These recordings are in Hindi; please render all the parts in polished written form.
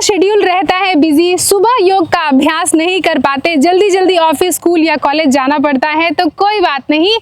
शेड्यूल रहता है बिजी, सुबह योग का अभ्यास नहीं कर पाते, जल्दी जल्दी ऑफिस, स्कूल या कॉलेज जाना पड़ता है, तो कोई बात नहीं।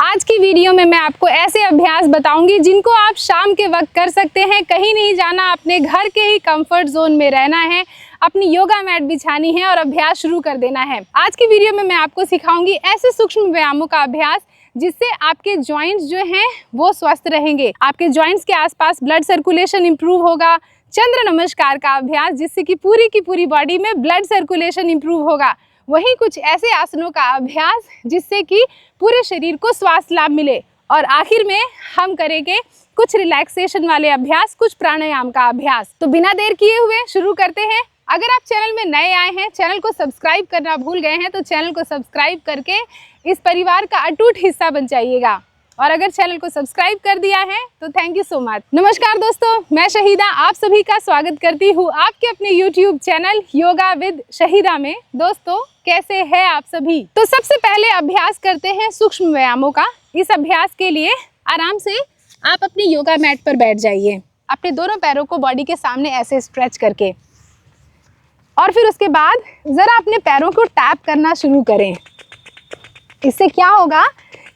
आज की वीडियो में मैं आपको ऐसे अभ्यास बताऊंगी जिनको आप शाम के वक्त कर सकते हैं। कहीं नहीं जाना, अपने घर के ही कंफर्ट जोन में रहना है, अपनी योगा मैट बिछानी है और अभ्यास शुरू कर देना है। आज की वीडियो में मैं आपको सिखाऊंगी ऐसे सूक्ष्म व्यायामों का अभ्यास जिससे आपके जॉइंट्स जो हैं वो स्वस्थ रहेंगे, आपके जॉइंट्स के आसपास ब्लड सर्कुलेशन इंप्रूव होगा। चंद्र नमस्कार का अभ्यास जिससे कि पूरी की पूरी बॉडी में ब्लड सर्कुलेशन इंप्रूव होगा। वहीं कुछ ऐसे आसनों का अभ्यास जिससे कि पूरे शरीर को स्वास्थ्य लाभ मिले। और आखिर में हम करेंगे कुछ रिलैक्सेशन वाले अभ्यास, कुछ प्राणायाम का अभ्यास। तो बिना देर किए हुए शुरू करते हैं। अगर आप चैनल में नए आए हैं, चैनल को सब्सक्राइब करना भूल गए हैं, तो चैनल को सब्सक्राइब करके इस परिवार का अटूट हिस्सा बन जाइएगा। और अगर चैनल को सब्सक्राइब कर दिया है तो थैंक यू सो मच। नमस्कार दोस्तों, मैं शहीदा आप सभी का स्वागत करती हूँ आपके अपने YouTube channel yoga with Shahida में। दोस्तों कैसे हैं आप सभी? तो सबसे पहले अभ्यास करते हैं सूक्ष्म व्यायामों का। इस अभ्यास के लिए आराम से आप अपनी योगा मैट पर बैठ जाइए, अपने दोनों पैरों को बॉडी के सामने ऐसे स्ट्रेच करके, और फिर उसके बाद ज़रा अपने पैरों को टैप करना शुरू करें। इससे क्या होगा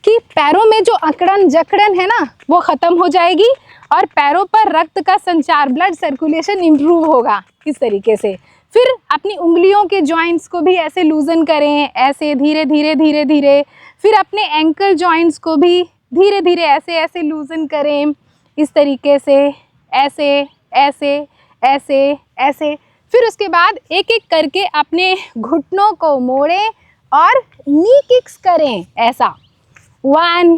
कि पैरों में जो अकड़न जकड़न है ना वो ख़त्म हो जाएगी और पैरों पर रक्त का संचार, ब्लड सर्कुलेशन इम्प्रूव होगा। इस तरीके से फिर अपनी उंगलियों के जॉइंट्स को भी ऐसे लूजन करें, ऐसे धीरे धीरे धीरे धीरे। फिर अपने एंकल जॉइंट्स को भी धीरे धीरे ऐसे ऐसे लूजन करें, इस तरीके से, ऐसे ऐसे ऐसे ऐसे। फिर उसके बाद एक एक करके अपने घुटनों को मोड़ें और नी किक्स करें ऐसा। 1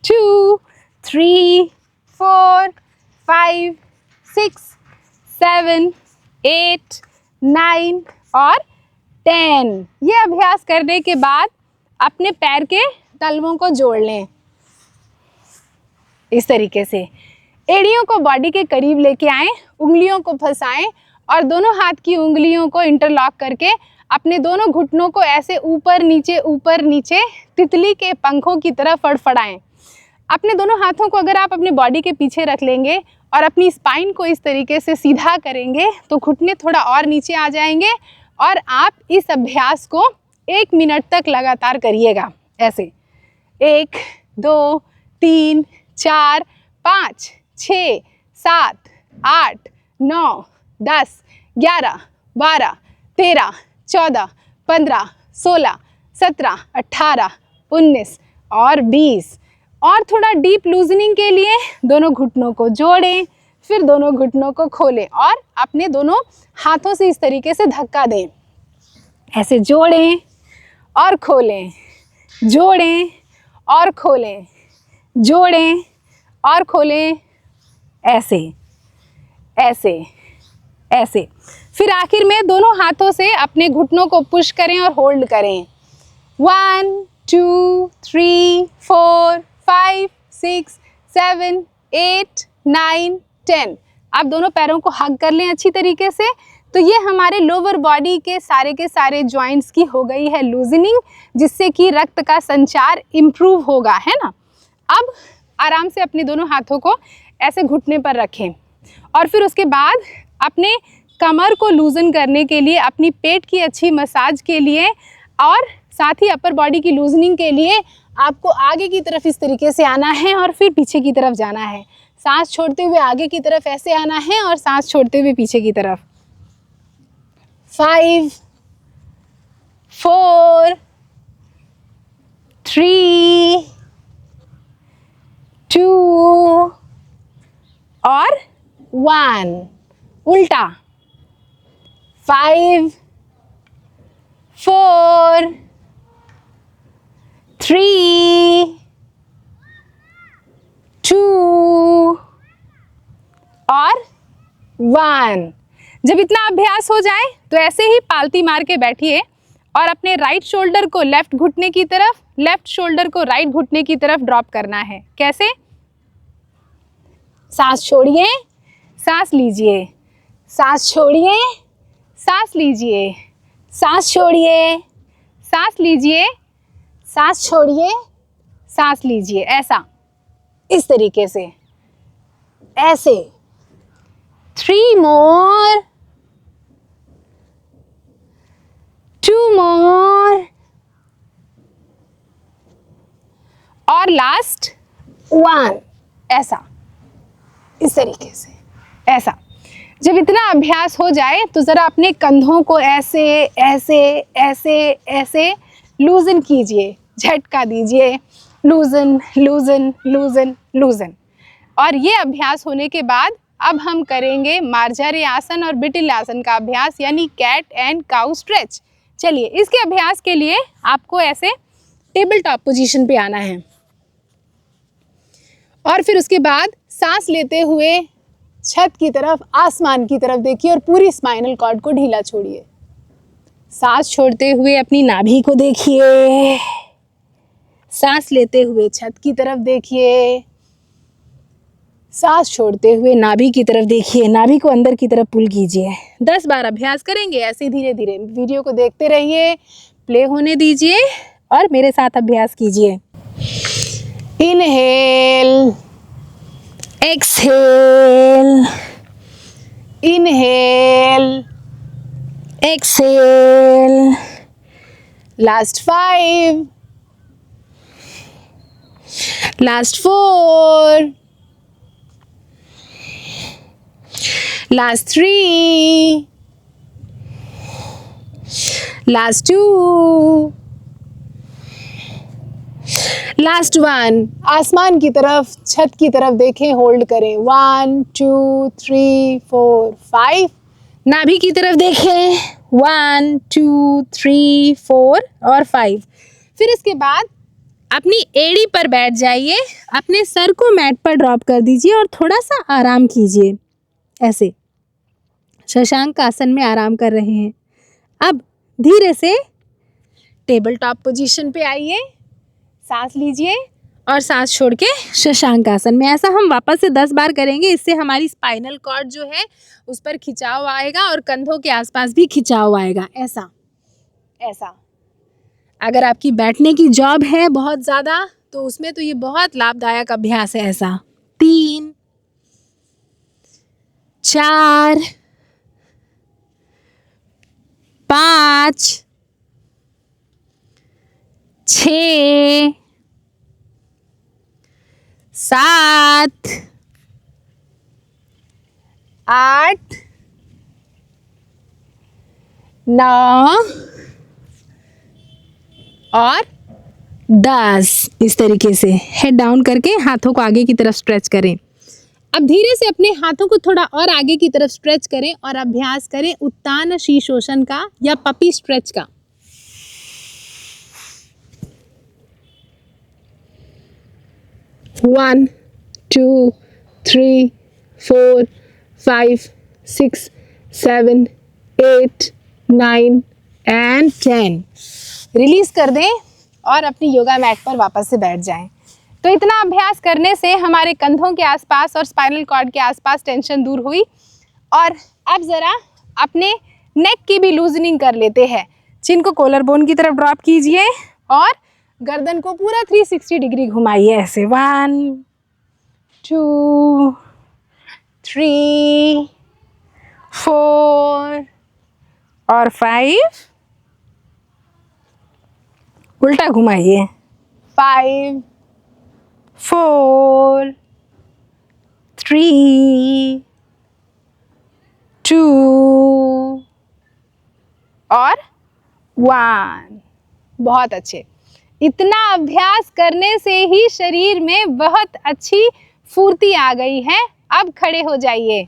2 3 4 5 6 7 8 9 और 10। ये अभ्यास करने के बाद अपने पैर के तलवों को जोड़ लें इस तरीके से। एड़ियों को बॉडी के करीब लेके आएं, उंगलियों को फंसाएं और दोनों हाथ की उंगलियों को इंटरलॉक करके अपने दोनों घुटनों को ऐसे ऊपर नीचे तितली के पंखों की तरह फड़फड़ाएं। अपने दोनों हाथों को अगर आप अपने बॉडी के पीछे रख लेंगे और अपनी स्पाइन को इस तरीके से सीधा करेंगे तो घुटने थोड़ा और नीचे आ जाएंगे। और आप इस अभ्यास को 1 मिनट तक लगातार करिएगा ऐसे। 1 2 3 4 5 6 7 8 9 10 11 12 13 14 15 16 17 18 19 और 20। और थोड़ा डीप लूजनिंग के लिए दोनों घुटनों को जोड़ें, फिर दोनों घुटनों को खोलें और अपने दोनों हाथों से इस तरीके से धक्का दें। ऐसे जोड़ें और खोलें, जोड़ें और खोलें, जोड़ें और खोलें, ऐसे ऐसे ऐसे। फिर आखिर में दोनों हाथों से अपने घुटनों को पुश करें और होल्ड करें। 1 2 3 4 5 6 7 8 9 10। आप दोनों पैरों को हग कर लें अच्छी तरीके से। तो ये हमारे लोअर बॉडी के सारे जॉइंट्स की हो गई है लूजनिंग, जिससे कि रक्त का संचार इम्प्रूव होगा, है ना। अब आराम से अपने दोनों हाथों को ऐसे घुटने पर रखें और फिर उसके बाद अपने कमर को लूजन करने के लिए, अपनी पेट की अच्छी मसाज के लिए और साथ ही अपर बॉडी की लूजनिंग के लिए आपको आगे की तरफ इस तरीके से आना है और फिर पीछे की तरफ जाना है। सांस छोड़ते हुए आगे की तरफ ऐसे आना है और सांस छोड़ते हुए पीछे की तरफ। 5 4 3 2 और 1। उल्टा। 5 4 3 2 और 1। जब इतना अभ्यास हो जाए तो ऐसे ही पालती मार के बैठिए और अपने राइट शोल्डर को लेफ्ट घुटने की तरफ, लेफ्ट शोल्डर को राइट घुटने की तरफ ड्रॉप करना है। कैसे? सांस छोड़िए, सांस लीजिए, सांस छोड़िए, सांस लीजिए, सांस छोड़िए, सांस लीजिए, सांस छोड़िए, सांस लीजिए। ऐसा, इस तरीके से, ऐसे। 3 more, लास्ट 1, ऐसा, इस तरीके से, ऐसा। जब इतना अभ्यास हो जाए तो ज़रा अपने कंधों को ऐसे ऐसे ऐसे ऐसे लूजन कीजिए, झटका दीजिए, लूजन लूजन लूजन लूजन। और ये अभ्यास होने के बाद अब हम करेंगे मार्जारी आसन और बिटिल आसन का अभ्यास, यानी कैट एंड काउ स्ट्रेच। चलिए, इसके अभ्यास के लिए आपको ऐसे टेबल टॉप पोजीशन पे आना है और फिर उसके बाद सांस लेते हुए छत की तरफ, आसमान की तरफ देखिए और पूरी स्पाइनल कॉर्ड को ढीला छोड़िए। सांस छोड़ते हुए अपनी नाभि को देखिए, सांस लेते हुए छत की तरफ देखिए, सांस छोड़ते हुए नाभि की तरफ देखिए, नाभि को अंदर की तरफ पुल कीजिए। 10 बार अभ्यास करेंगे ऐसे धीरे धीरे। वीडियो को देखते रहिए, प्ले होने दीजिए और मेरे साथ अभ्यास कीजिए। Inhale, exhale, inhale, exhale. Last 5, last 4, last 3, last 2, last 1। आसमान की तरफ, छत की तरफ देखें, होल्ड करें। 1 2 3 4 5। नाभि की तरफ देखें, 1 2 3 4 और 5। फिर इसके बाद अपनी एड़ी पर बैठ जाइए, अपने सर को मैट पर ड्रॉप कर दीजिए और थोड़ा सा आराम कीजिए, ऐसे शशांक आसन में आराम कर रहे हैं। अब धीरे से टेबल टॉप पोजीशन पे आइए, सांस लीजिए और सांस छोड़ के शशांक आसन में। ऐसा हम वापस से 10 बार करेंगे। इससे हमारी स्पाइनल कॉर्ड जो है उस पर खिंचाव आएगा और कंधों के आसपास भी खिंचाव आएगा, ऐसा ऐसा। अगर आपकी बैठने की जॉब है बहुत ज़्यादा तो उसमें तो ये बहुत लाभदायक अभ्यास है। ऐसा 3 4 5 6 7 8 9 और 10। इस तरीके से हेड डाउन करके हाथों को आगे की तरफ स्ट्रेच करें। अब धीरे से अपने हाथों को थोड़ा और आगे की तरफ स्ट्रेच करें और अभ्यास करें उत्तान शीर्षोषण का या पपी स्ट्रेच का। One 2 3 4 5 6 7 8 9 and 10। रिलीज कर दें और अपनी योगा मैट पर वापस से बैठ जाएं। तो इतना अभ्यास करने से हमारे कंधों के आसपास और स्पाइनल कॉर्ड के आसपास टेंशन दूर हुई। और अब ज़रा अपने नेक की भी लूजनिंग कर लेते हैं। चिन को कॉलर बोन की तरफ ड्रॉप कीजिए और गर्दन को पूरा 360 डिग्री घुमाइए, ऐसे 1 2 3 4 और 5। उल्टा घुमाइए, 5 4 3 2 और 1। बहुत अच्छे। इतना अभ्यास करने से ही शरीर में बहुत अच्छी फुर्ती आ गई है। अब खड़े हो जाइए।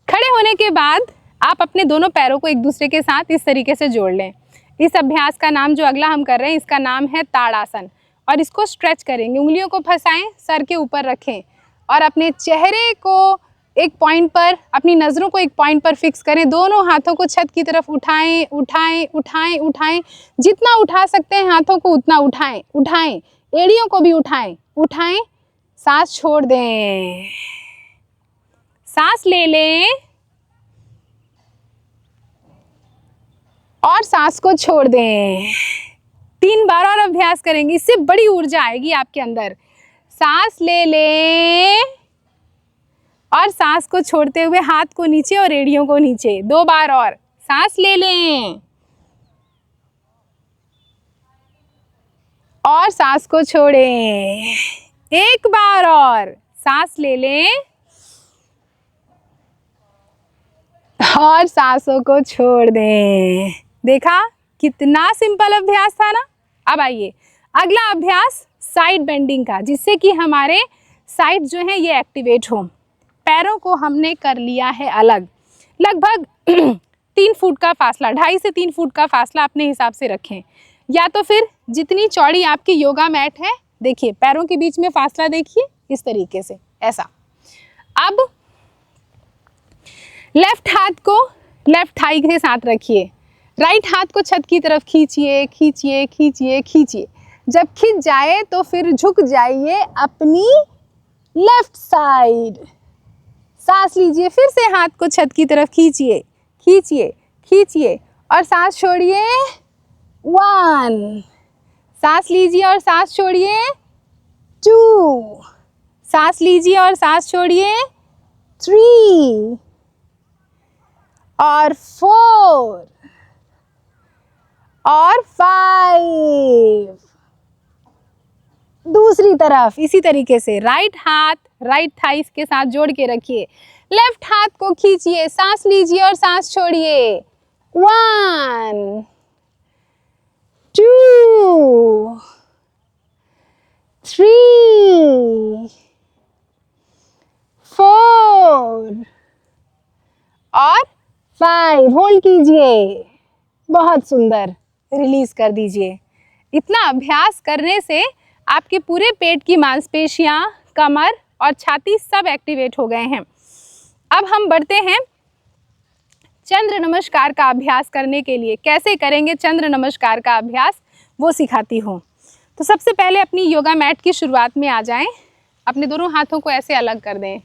खड़े होने के बाद आप अपने दोनों पैरों को एक दूसरे के साथ इस तरीके से जोड़ लें। इस अभ्यास का नाम जो अगला हम कर रहे हैं इसका नाम है ताड़ासन और इसको स्ट्रेच करेंगे। उंगलियों को फंसाएं, सर के ऊपर रखें और अपने चेहरे को एक पॉइंट पर, अपनी नज़रों को एक पॉइंट पर फिक्स करें। दोनों हाथों को छत की तरफ उठाएं उठाएं उठाएं उठाएं। जितना उठा सकते हैं हाथों को उतना उठाएं उठाएं। एड़ियों को भी उठाएं उठाएं। सांस छोड़ दें, सांस ले लें और सांस को छोड़ दें। 3 बार और अभ्यास करेंगे, इससे बड़ी ऊर्जा आएगी आपके अंदर। सांस ले लें और सांस को छोड़ते हुए हाथ को नीचे और एड़ियों को नीचे। 2 बार और। सांस ले लें और सांस को छोड़ें। एक बार और सांस ले लें और सांसों को छोड़ दें। देखा कितना सिंपल अभ्यास था ना। अब आइए अगला अभ्यास साइड बेंडिंग का, जिससे कि हमारे साइड जो है ये एक्टिवेट हो। पैरों को हमने कर लिया है अलग, लगभग 3 फुट का फासला, 2.5 से 3 फुट का फासला अपने हिसाब से रखें, या तो फिर जितनी चौड़ी आपकी योगा मैट है, देखिए पैरों के बीच में फासला देखिए इस तरीके से, ऐसा। अब लेफ्ट हाथ को लेफ्ट थाई के साथ रखिए, राइट हाथ को छत की तरफ खींचिए खींचिए खींचिए खींचिए। जब खींच जाए तो फिर झुक जाइए अपनी लेफ्ट साइड। सांस लीजिए, फिर से हाथ को छत की तरफ खींचिए खींचिए खींचिए और सांस छोड़िए 1, सांस लीजिए और सांस छोड़िए 2, सांस लीजिए और सांस छोड़िए 3 और 4 और 5। दूसरी तरफ इसी तरीके से राइट हाथ राइट थाइस के साथ जोड़ के रखिए, लेफ्ट हाथ को खींचिए, सांस लीजिए और सांस छोड़िए 1 2 3 4 और 5। होल्ड कीजिए, बहुत सुंदर, रिलीज कर दीजिए। इतना अभ्यास करने से आपके पूरे पेट की मांसपेशियां, कमर और छाती सब एक्टिवेट हो गए हैं। अब हम बढ़ते हैं चंद्र नमस्कार का अभ्यास करने के लिए। कैसे करेंगे चंद्र नमस्कार का अभ्यास वो सिखाती हूँ। तो सबसे पहले अपनी योगा मैट की शुरुआत में आ जाएं, अपने दोनों हाथों को ऐसे अलग कर दें,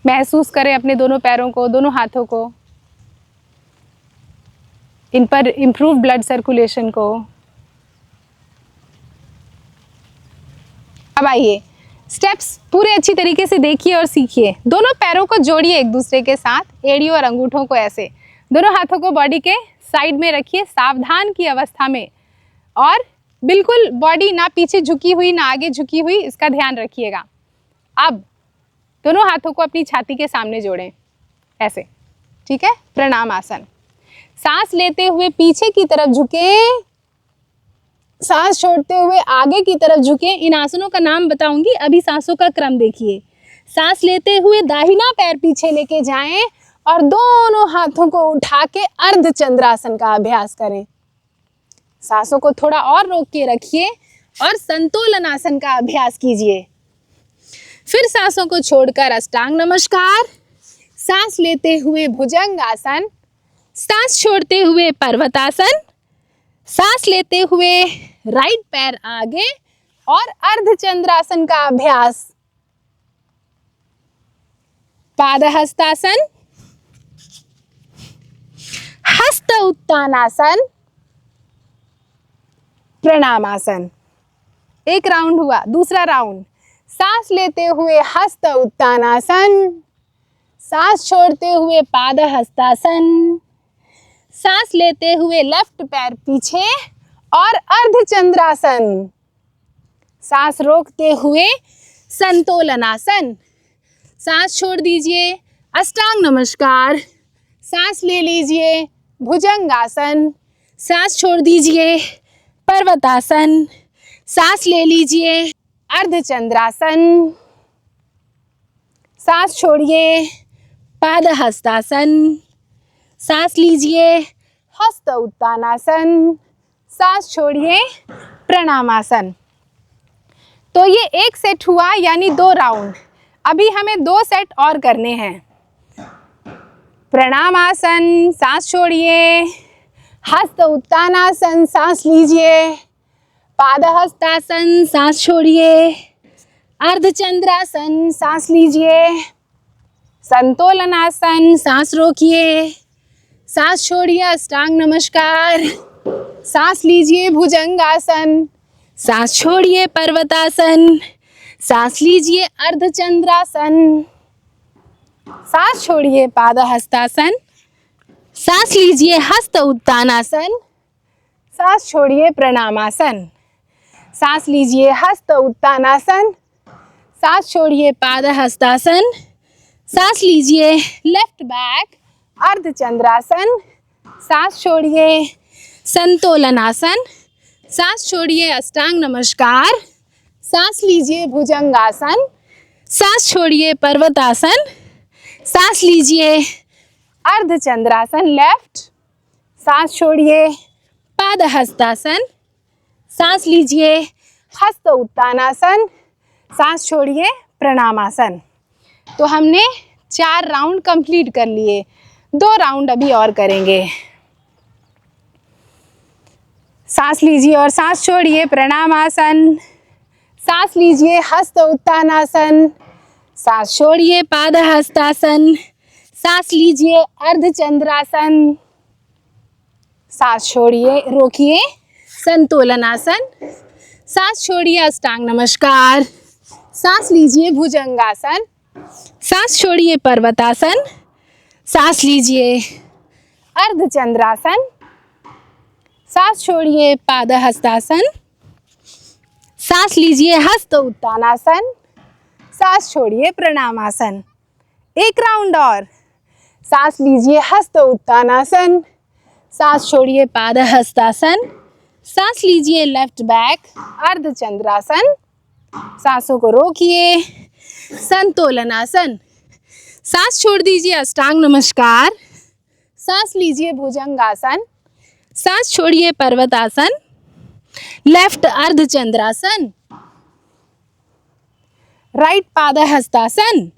महसूस करें अपने दोनों पैरों को, दोनों हाथों को, इन पर इम्प्रूव ब्लड सर्कुलेशन को। अब आइए स्टेप्स पूरे अच्छी तरीके से देखिए और सीखिए। दोनों पैरों को जोड़िए एक दूसरे के साथ, एड़ियों और अंगूठों को ऐसे, दोनों हाथों को बॉडी के साइड में रखिए सावधान की अवस्था में, और बिल्कुल बॉडी ना पीछे झुकी हुई ना आगे झुकी हुई, इसका ध्यान रखिएगा। अब दोनों हाथों को अपनी छाती के सामने जोड़ें ऐसे, ठीक है। प्रणाम आसन। सांस लेते हुए पीछे की तरफ झुके, सांस छोड़ते हुए आगे की तरफ झुके। इन आसनों का नाम बताऊंगी, अभी सांसों का क्रम देखिए। सांस लेते हुए दाहिना पैर पीछे लेके जाएं और दोनों हाथों को उठा के अर्ध चंद्रासन का अभ्यास करें। सांसों को थोड़ा और रोक के रखिए और संतुलन आसन का अभ्यास कीजिए। फिर सांसों को छोड़कर अष्टांग नमस्कार, सांस लेते हुए भुजंग आसन, सांस छोड़ते हुए पर्वतासन, सांस लेते हुए राइट पैर आगे और अर्धचंद्रासन का अभ्यास। पादहस्तासन, हस्त उत्तानासन, प्रणामासन। एक राउंड हुआ। दूसरा राउंड, सांस लेते हुए हस्त उत्तानासन, सांस छोड़ते हुए पादहस्तासन, सांस लेते हुए लेफ्ट पैर पीछे और अर्धचंद्रासन, सांस रोकते हुए संतोलनासन, सांस छोड़ दीजिए अष्टांग नमस्कार, सांस ले लीजिए भुजंगासन, सांस छोड़ दीजिए पर्वतासन, सांस ले लीजिए अर्धचंद्रासन, सांस छोड़िए पादहस्तासन, सांस लीजिए हस्त उत्तानासन, सांस छोड़िए प्रणामासन। तो ये एक सेट हुआ, यानी 2 राउंड। अभी हमें 2 सेट और करने हैं। प्रणामासन, सांस छोड़िए, हस्त उत्तानासन, सांस लीजिए, पादहस्तासन, सांस छोड़िए, अर्धचंद्रासन, सांस लीजिए, संतोलनासन, सांस रोकिए, सांस छोड़िए अष्टांग नमस्कार, सांस लीजिए भुजंगासन, सांस छोड़िए पर्वतासन, सांस लीजिए अर्धचंद्रासन, सांस छोड़िए पादहस्तासन, सांस लीजिए हस्त उत्तानासन, सांस छोड़िए प्रणामासन। सांस लीजिए हस्त उत्तानासन। सांस छोड़िए पाद हस्तासन। सांस लीजिए लेफ्ट बैक अर्धचंद्रासन। सांस छोड़िए संतोलनासन। सांस छोड़िए अष्टांग नमस्कार। सांस लीजिए भुजंगासन। सांस छोड़िए पर्वतासन। सांस लीजिए अर्धचंद्रासन लेफ्ट। सांस छोड़िए पाद हस्तासन। सांस लीजिए हस्त उत्तानासन। सांस छोड़िए प्रणामासन। तो हमने 4 राउंड कंप्लीट कर लिए, 2 राउंड अभी और करेंगे। सांस लीजिए और सांस छोड़िए प्रणामासन। सांस लीजिए हस्त उत्तानासन। सांस छोड़िए पाद हस्तासन। सांस लीजिए अर्धचंद्रासन। सांस छोड़िए, रोकिए, संतोलनासन। सांस छोड़िए अष्टांग नमस्कार। सांस लीजिए भुजंगासन। सांस छोड़िए पर्वतासन। सांस लीजिए अर्धचंद्रासन। सांस छोड़िए पाद हस्तासन। सांस लीजिए हस्त उत्तानासन। सांस छोड़िए प्रणामासन। 1 राउंड और। सांस लीजिए हस्त उत्तानासन। सांस छोड़िए पाद हस्तासन। सांस लीजिए लेफ्ट बैक अर्धचंद्रासन। सांसों को रोकिए, संतोलनासन। सांस छोड़ दीजिए अष्टांग नमस्कार। सांस लीजिए भुजंगासन। सांस छोड़िए पर्वतासन। लेफ्ट अर्धचंद्रासन। राइट पाद हस्तासन।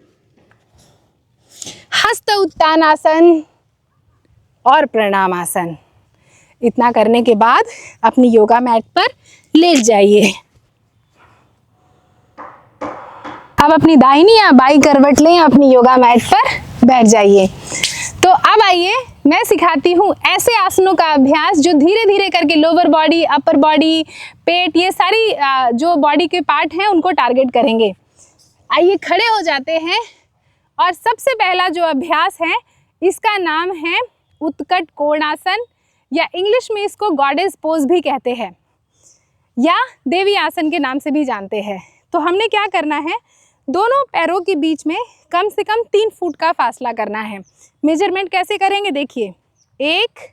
हस्त उत्तानासन और प्रणामासन। इतना करने के बाद अपनी योगा मैट पर लेट जाइए। अब अपनी दाहिनी या बाई करवट लें, अपनी योगा मैट पर बैठ जाइए। तो अब आइए मैं सिखाती हूँ ऐसे आसनों का अभ्यास जो धीरे धीरे करके लोअर बॉडी, अपर बॉडी, पेट, ये सारी जो बॉडी के पार्ट हैं उनको टारगेट करेंगे। आइए खड़े हो जाते हैं और सबसे पहला जो अभ्यास है इसका नाम है उत्कट कोणासन, या इंग्लिश में इसको गॉडेस पोज भी कहते हैं, या देवी आसन के नाम से भी जानते हैं। तो हमने क्या करना है, दोनों पैरों के बीच में कम से कम 3 फुट का फासला करना है। मेजरमेंट कैसे करेंगे देखिए, 1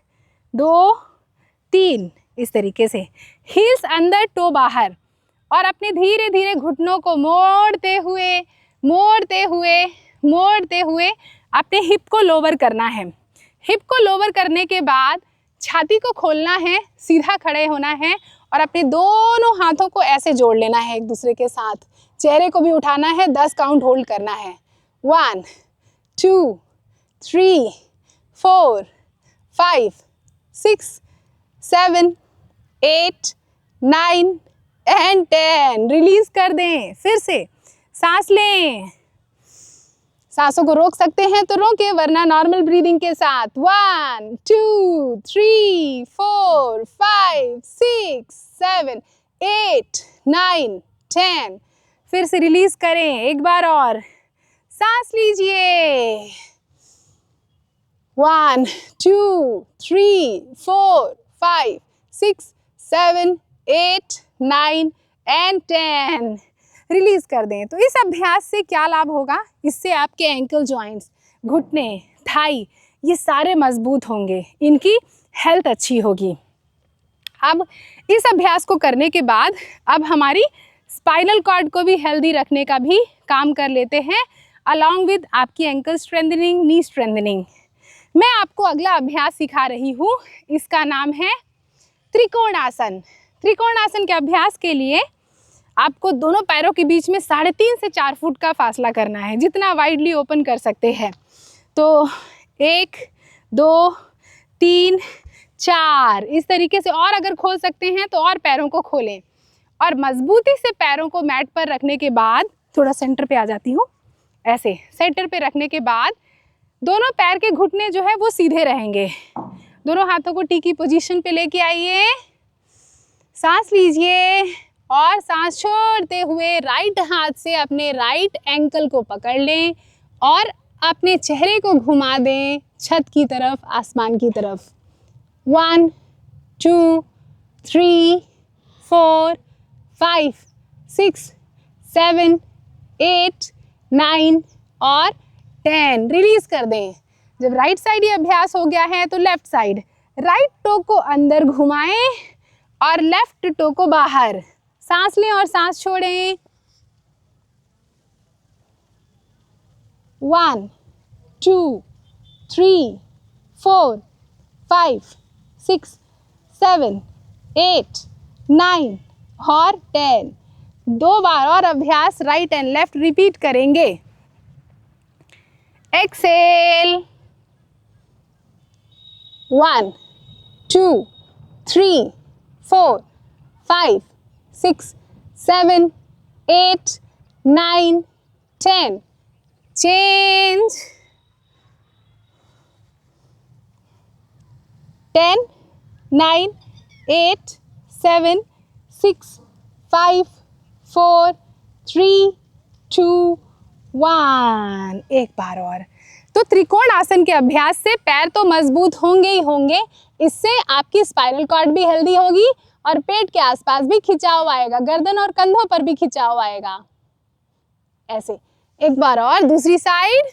2 3 इस तरीके से, हील्स अंदर टो बाहर, और अपने धीरे धीरे घुटनों को मोड़ते हुए मोड़ते हुए मोड़ते हुए अपने हिप को लोवर करना है। हिप को लोवर करने के बाद छाती को खोलना है, सीधा खड़े होना है और अपने दोनों हाथों को ऐसे जोड़ लेना है एक दूसरे के साथ। चेहरे को भी उठाना है, 10 काउंट होल्ड करना है। 1 2 3 4 5 6 7 8 9 एंड 10। रिलीज कर दें। फिर से सांस लें, सांसों को रोक सकते हैं तो रोके, वरना नॉर्मल ब्रीदिंग के साथ 1 2 3 4 5 6 7 8 9 10। फिर से रिलीज करें, एक बार और सांस लीजिए। 1 2 3 4 5 6 7 8 9 एंड 10। रिलीज कर दें। तो इस अभ्यास से क्या लाभ होगा, इससे आपके एंकल जॉइंट्स, घुटने, थाई, ये सारे मजबूत होंगे, इनकी हेल्थ अच्छी होगी। अब इस अभ्यास को करने के बाद अब हमारी स्पाइनल कॉर्ड को भी हेल्दी रखने का भी काम कर लेते हैं, अलॉन्ग विद आपकी एंकल स्ट्रेंथनिंग, नी स्ट्रेंथनिंग। मैं आपको अगला अभ्यास सिखा रही हूँ, इसका नाम है त्रिकोणासन। त्रिकोणासन के अभ्यास के लिए आपको दोनों पैरों के बीच में 3.5 से 4 फुट का फासला करना है, जितना वाइडली ओपन कर सकते हैं। तो 1 2 3 4 इस तरीके से, और अगर खोल सकते हैं तो और पैरों को खोलें, और मजबूती से पैरों को मैट पर रखने के बाद, थोड़ा सेंटर पे आ जाती हूँ, ऐसे सेंटर पे रखने के बाद दोनों पैर के घुटने जो है वो सीधे रहेंगे। दोनों हाथों को टी की पोजीशन पे लेके आइए, सांस लीजिए और सांस छोड़ते हुए राइट हाथ से अपने राइट एंकल को पकड़ लें और अपने चेहरे को घुमा दें छत की तरफ, आसमान की तरफ। 1 2 3, 4, 5, 6, 7, 8, 9 और 10। रिलीज कर दें। जब राइट साइड ये अभ्यास हो गया है तो लेफ्ट साइड, राइट टो को अंदर घुमाएं और लेफ्ट टो को बाहर। सांस लें और सांस छोड़ें। 1, 2, 3, 4, 5, 6, 7, 8, 9 और 10। 2 बार और अभ्यास राइट एंड लेफ्ट रिपीट करेंगे। एक्सेल। 1, 2, 3, 4, 5, 6, 7, 8, 9, 10. Change. 10, 9, 8, 7, 6, 5, 4, 3, 2, 1। एक बार और। तो त्रिकोण आसन के अभ्यास से पैर तो मजबूत होंगे ही होंगे, इससे आपकी स्पाइनल कॉर्ड भी हेल्दी होगी और पेट के आसपास भी खिंचाव आएगा, गर्दन और कंधों पर भी खिंचाव आएगा। ऐसे एक बार और, दूसरी साइड।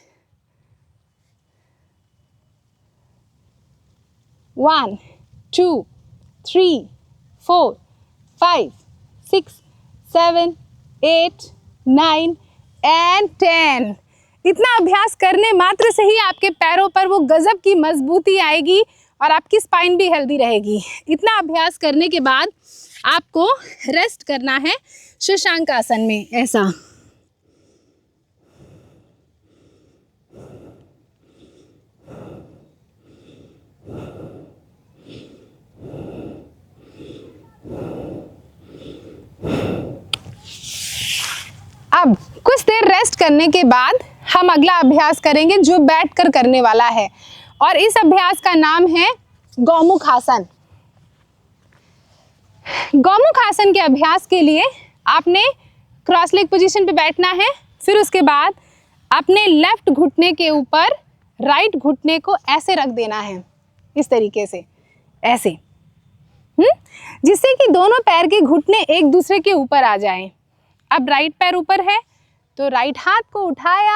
1, 2, 3, 4, 5, 6, 7, 8, 9 and 10। इतना अभ्यास करने मात्र से ही आपके पैरों पर वो गजब की मजबूती आएगी और आपकी स्पाइन भी हेल्दी रहेगी। इतना अभ्यास करने के बाद आपको रेस्ट करना है शशांक आसन में। ऐसा अब कुछ देर रेस्ट करने के बाद हम अगला अभ्यास करेंगे जो बैठकर करने वाला है, और इस अभ्यास का नाम है गौमुख आसन। गौमुख आसन के अभ्यास के लिए आपने क्रॉस लेग पोजीशन पे बैठना है। फिर उसके बाद अपने लेफ्ट घुटने के ऊपर राइट घुटने को ऐसे रख देना है, इस तरीके से, ऐसे, जिससे कि दोनों पैर के घुटने एक दूसरे के ऊपर आ जाएं। अब राइट पैर ऊपर है तो राइट हाथ को उठाया,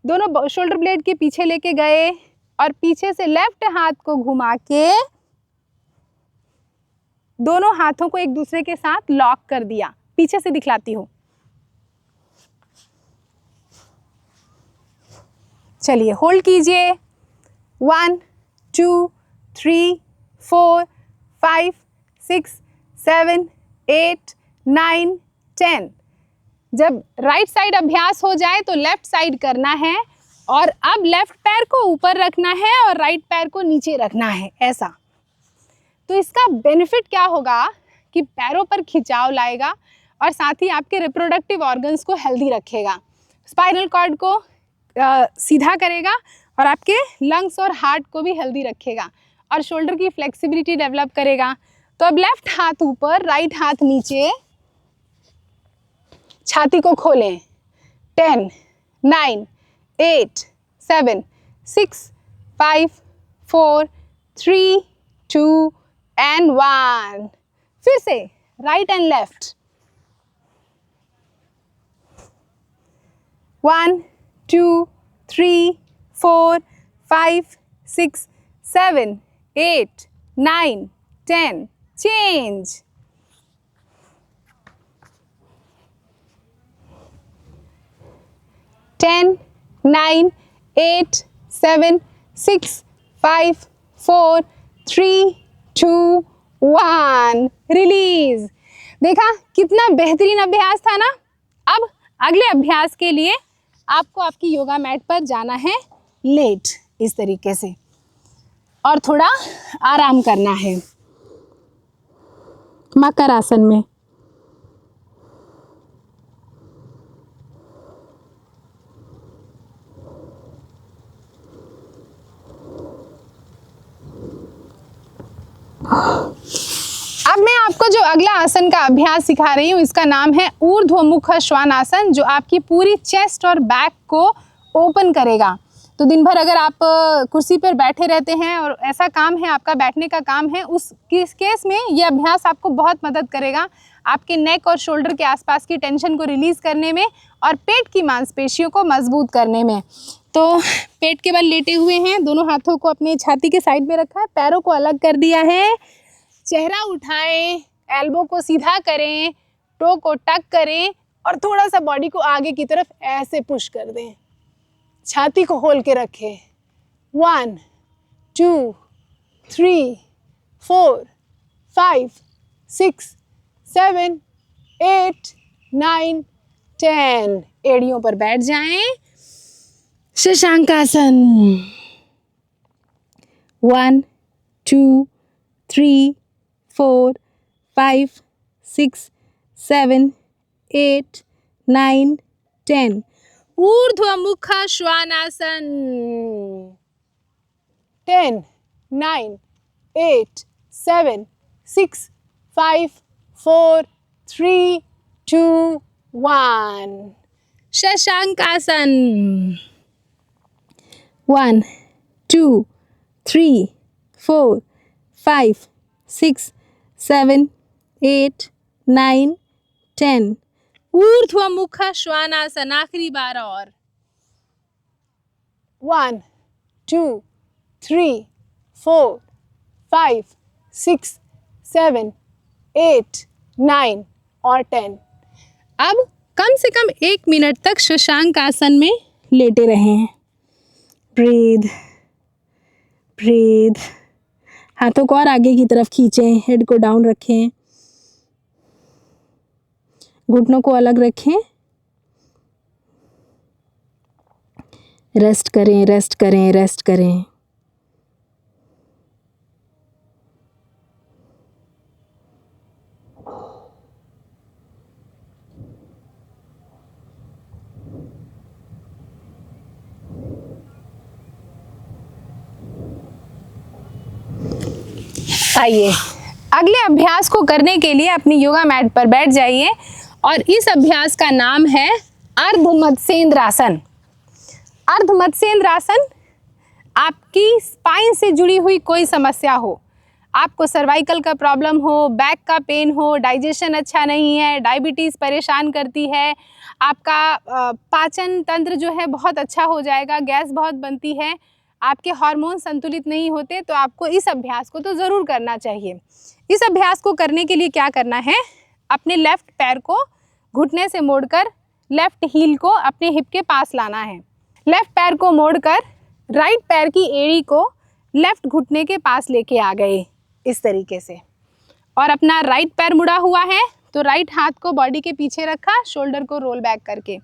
दोनों शोल्डर ब्लेड के पीछे लेके गए और पीछे से लेफ्ट हाथ को घुमा के दोनों हाथों को एक दूसरे के साथ लॉक कर दिया। पीछे से दिखलाती हूँ। चलिए होल्ड कीजिए। 1, 2, 3, 4, 5, 6, 7, 8, 9, 10। जब राइट साइड अभ्यास हो जाए तो लेफ्ट साइड करना है, और अब लेफ्ट पैर को ऊपर रखना है और राइट पैर को नीचे रखना है, ऐसा। तो इसका बेनिफिट क्या होगा कि पैरों पर खिंचाव लाएगा और साथ ही आपके रिप्रोडक्टिव ऑर्गन्स को हेल्दी रखेगा, स्पाइनल कॉर्ड को सीधा करेगा और आपके लंग्स और हार्ट को भी हेल्दी रखेगा और शोल्डर की फ्लेक्सिबिलिटी डेवलप करेगा। तो अब लेफ्ट हाथ ऊपर, राइट हाथ नीचे, छाती को खोलें। 10, 9, 8, 7, 6, 5, 4, 3, 2 and 1। फिर से right and left. 1, 2, 3, 4, 5, 6, 7, 8, 9, 10। Change. 10, 9, 8, 7, 6, 5, 4, 3, 2, 1। Release. देखा कितना बेहतरीन अभ्यास था ना। अब अगले अभ्यास के लिए आपको आपकी योगा मैट पर जाना है लेट, इस तरीके से, और थोड़ा आराम करना है मकर आसन में। अब मैं आपको जो अगला आसन का अभ्यास सिखा रही हूँ, इसका नाम है ऊर्ध्वमुख श्वानासन, जो आपकी पूरी चेस्ट और बैक को ओपन करेगा। तो दिन भर अगर आप कुर्सी पर बैठे रहते हैं और ऐसा काम है, आपका बैठने का काम है, उस केस में ये अभ्यास आपको बहुत मदद करेगा आपके नेक और शोल्डर के आसपास की टेंशन को रिलीज़ करने में और पेट की मांसपेशियों को मजबूत करने में। तो पेट के बल लेटे हुए हैं, दोनों हाथों को अपने छाती के साइड में रखा है, पैरों को अलग कर दिया है, चेहरा उठाएं, एल्बो को सीधा करें, टो को टक करें और थोड़ा सा बॉडी को आगे की तरफ ऐसे पुश कर दें, छाती को खोल के रखें। 1 2 3 4 5 6 7 8 9 10। एड़ियों पर बैठ जाएं, शशांकासन। 1 2 3 4 5 6 7 8 9 10। ऊर्ध्व मुख श्वानासन। 10 9 8 7 6 5 4 3 2 1। शशांकासन। 1 2 3 4 5 6 7 8 9 10। ऊर्ध्व मुख श्वानासन। आखिरी बार और। 1 2 3 4 5 6 7 8 9 और 10। अब कम से कम 1 मिनट तक शशांक आसन में लेटे रहें। Breathe breathe. हाथों को और आगे की तरफ खींचें, हेड को डाउन रखें, घुटनों को अलग रखें। रेस्ट करें, रेस्ट करें, रेस्ट करें। आइए अगले अभ्यास को करने के लिए अपनी योगा मैट पर बैठ जाइए और इस अभ्यास का नाम है अर्ध मत्स्येंद्रासन। अर्ध मत्स्येंद्रासन आपकी स्पाइन से जुड़ी हुई कोई समस्या हो, आपको सर्वाइकल का प्रॉब्लम हो, बैक का पेन हो, डाइजेशन अच्छा नहीं है, डायबिटीज़ परेशान करती है, आपका पाचन तंत्र जो है बहुत अच्छा हो जाएगा, गैस बहुत बनती है, आपके हार्मोन संतुलित नहीं होते, तो आपको इस अभ्यास को तो ज़रूर करना चाहिए। इस अभ्यास को करने के लिए क्या करना है, अपने लेफ़्ट पैर को घुटने से मोड़कर लेफ़्ट हील को अपने हिप के पास लाना है। लेफ़्ट पैर को मोड़कर राइट पैर की एड़ी को लेफ़्ट घुटने के पास लेके आ गए इस तरीके से, और अपना राइट पैर मुड़ा हुआ है तो राइट हाथ को बॉडी के पीछे रखा, शोल्डर को रोल बैक करके।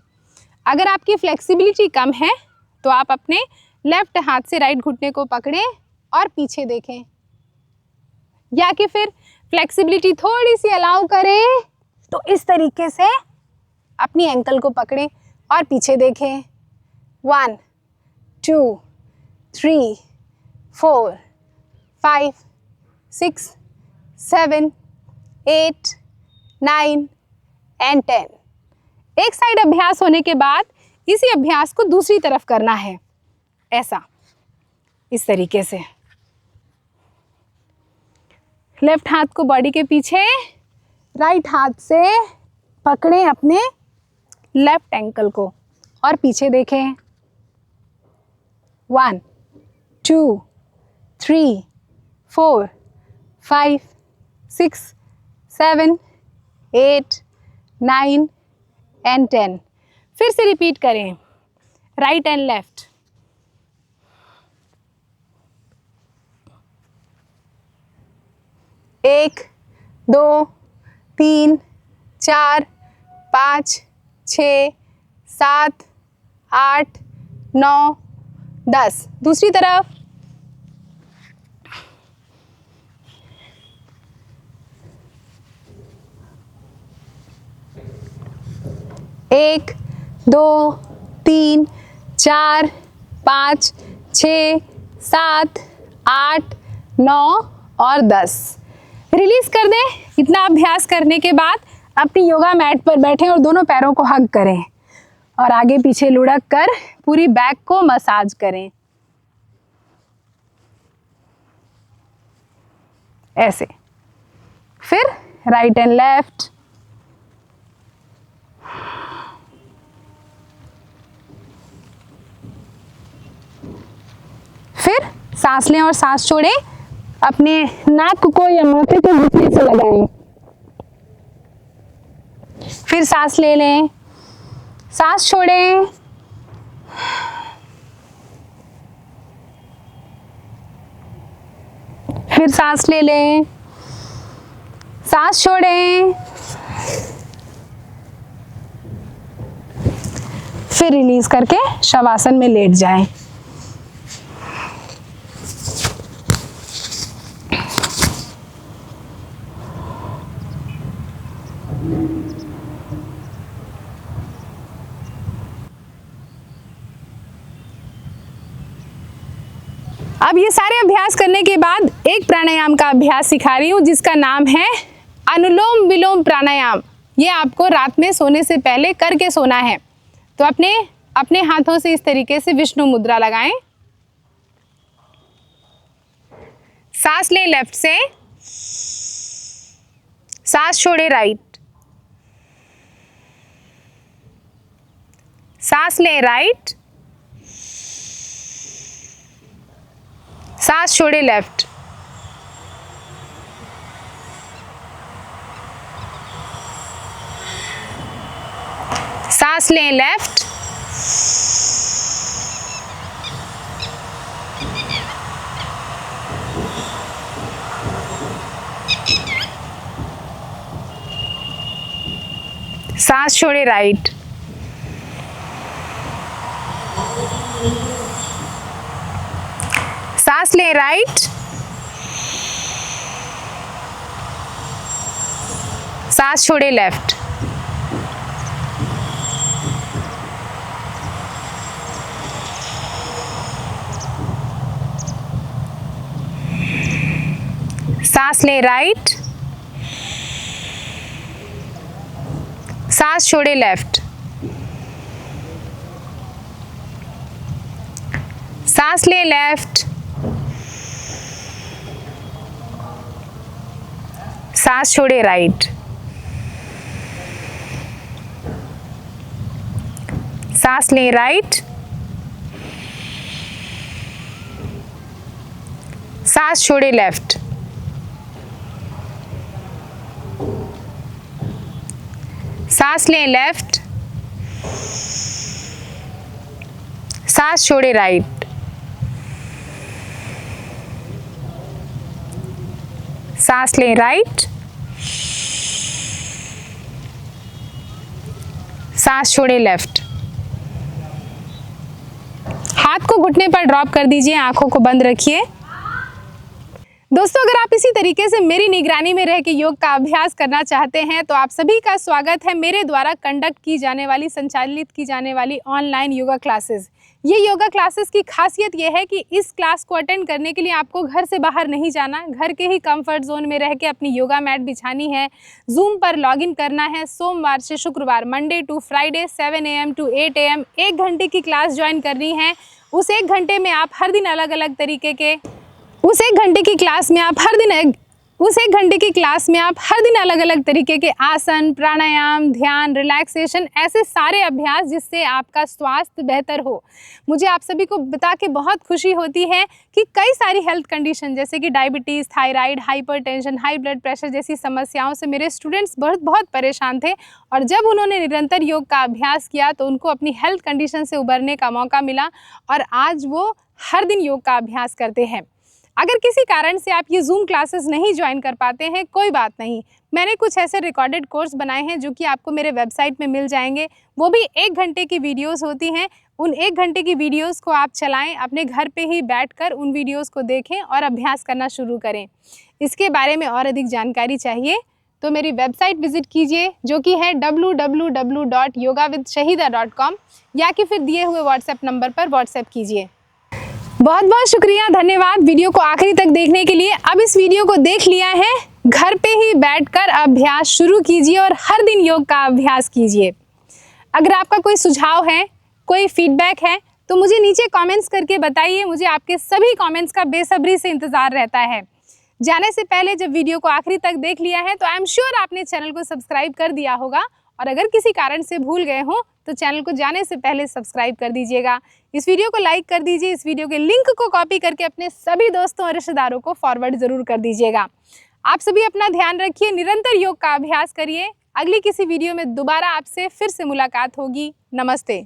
अगर आपकी फ्लेक्सिबिलिटी कम है तो आप अपने लेफ्ट हाथ से राइट घुटने को पकड़ें और पीछे देखें, या कि फिर फ्लेक्सिबिलिटी थोड़ी सी अलाउ करें तो इस तरीके से अपनी एंकल को पकड़ें और पीछे देखें। 1 2 3 4 5 6 7 8 9 and 10। एक साइड अभ्यास होने के बाद इसी अभ्यास को दूसरी तरफ करना है, ऐसा, इस तरीके से। लेफ्ट हाथ को बॉडी के पीछे, राइट हाथ से पकड़ें अपने लेफ्ट एंकल को और पीछे देखें। 1 2 3 4 5 6 7 8 9 and 10। फिर से रिपीट करें, राइट एंड लेफ्ट। एक 2 3 4 5 6 7 8 9 10। दूसरी तरफ। 1 2 3 4 5 6 7 8 9 और 10। रिलीज कर दें। इतना अभ्यास करने के बाद अपनी योगा मैट पर बैठें और दोनों पैरों को हग करें और आगे पीछे लुढ़क कर पूरी बैक को मसाज करें, ऐसे। फिर राइट एंड लेफ्ट, फिर सांस लें और सांस छोड़ें। अपने नाक को या माथे को घुटने से लगाएं, फिर सांस ले लें, सांस छोड़ें, फिर सांस ले लें, सांस छोड़ें, फिर रिलीज करके शवासन में लेट जाएं। अब ये सारे अभ्यास करने के बाद एक प्राणायाम का अभ्यास सिखा रही हूँ जिसका नाम है अनुलोम विलोम प्राणायाम। ये आपको रात में सोने से पहले करके सोना है। तो अपने हाथों से इस तरीके से विष्णु मुद्रा लगाएं। सांस लें लेफ्ट से, सांस छोड़े राइट, सांस लें राइट, सांस छोड़े लेफ्ट, सांस लें लेफ्ट, सांस छोड़े राइट, सांस लें राइट, सांस छोड़े लेफ्ट, सांस लें राइट, सांस छोड़े लेफ्ट, सांस लें लेफ्ट, सांस छोड़े राइट, सांस लें राइट, सांस छोड़े लेफ्ट, सांस लें लेफ्ट, सांस छोड़े राइट, सांस लें राइट, सांस छोड़े लेफ्ट। हाथ को घुटने पर ड्रॉप कर दीजिए, आंखों को बंद रखिए। दोस्तों, अगर आप इसी तरीके से मेरी निगरानी में रह के योग का अभ्यास करना चाहते हैं तो आप सभी का स्वागत है मेरे द्वारा कंडक्ट की जाने वाली, संचालित की जाने वाली ऑनलाइन योगा क्लासेस। ये योगा क्लासेस की खासियत ये है कि इस क्लास को अटेंड करने के लिए आपको घर से बाहर नहीं जाना, घर के ही कंफर्ट जोन में रह के अपनी योगा मैट बिछानी है, जूम पर लॉगिन करना है। सोमवार से शुक्रवार, Monday to Friday 7 AM to 8 AM 1 घंटे की क्लास ज्वाइन करनी है। उस 1 घंटे में आप हर दिन अलग अलग तरीके के अलग अलग तरीके के आसन, प्राणायाम, ध्यान, रिलैक्सेशन, ऐसे सारे अभ्यास जिससे आपका स्वास्थ्य बेहतर हो। मुझे आप सभी को बता के बहुत खुशी होती है कि कई सारी हेल्थ कंडीशन जैसे कि diabetes, thyroid, hypertension, high blood pressure जैसी समस्याओं से मेरे स्टूडेंट्स बहुत परेशान थे और जब उन्होंने निरंतर योग का अभ्यास किया तो उनको अपनी हेल्थ कंडीशन से उबरने का मौका मिला और आज वो हर दिन योग का अभ्यास करते हैं। अगर किसी कारण से आप ये जूम क्लासेस नहीं ज्वाइन कर पाते हैं, कोई बात नहीं, मैंने कुछ ऐसे रिकॉर्डेड कोर्स बनाए हैं जो कि आपको मेरे वेबसाइट में मिल जाएंगे। वो भी 1 घंटे की वीडियोस होती हैं। उन 1 घंटे की वीडियोस को आप चलाएं, अपने घर पे ही बैठकर उन वीडियोस को देखें और अभ्यास करना शुरू करें। इसके बारे में और अधिक जानकारी चाहिए तो मेरी वेबसाइट विजिट कीजिए जो कि है www.yogavithshahida.com या कि फिर दिए हुए व्हाट्सएप नंबर पर व्हाट्सएप कीजिए। बहुत बहुत शुक्रिया, धन्यवाद वीडियो को आखिरी तक देखने के लिए। अब इस वीडियो को देख लिया है, घर पे ही बैठकर अभ्यास शुरू कीजिए और हर दिन योग का अभ्यास कीजिए। अगर आपका कोई सुझाव है, कोई फीडबैक है तो मुझे नीचे कमेंट्स करके बताइए, मुझे आपके सभी कमेंट्स का बेसब्री से इंतज़ार रहता है। जाने से पहले जब वीडियो को आखिरी तक देख लिया है तो आई एम श्योर आपने चैनल को सब्सक्राइब कर दिया होगा, और अगर किसी कारण से भूल गए हो तो चैनल को जाने से पहले सब्सक्राइब कर दीजिएगा। इस वीडियो को लाइक कर दीजिए, इस वीडियो के लिंक को कॉपी करके अपने सभी दोस्तों और रिश्तेदारों को फॉरवर्ड ज़रूर कर दीजिएगा। आप सभी अपना ध्यान रखिए, निरंतर योग का अभ्यास करिए। अगली किसी वीडियो में दोबारा आपसे फिर से मुलाकात होगी। नमस्ते।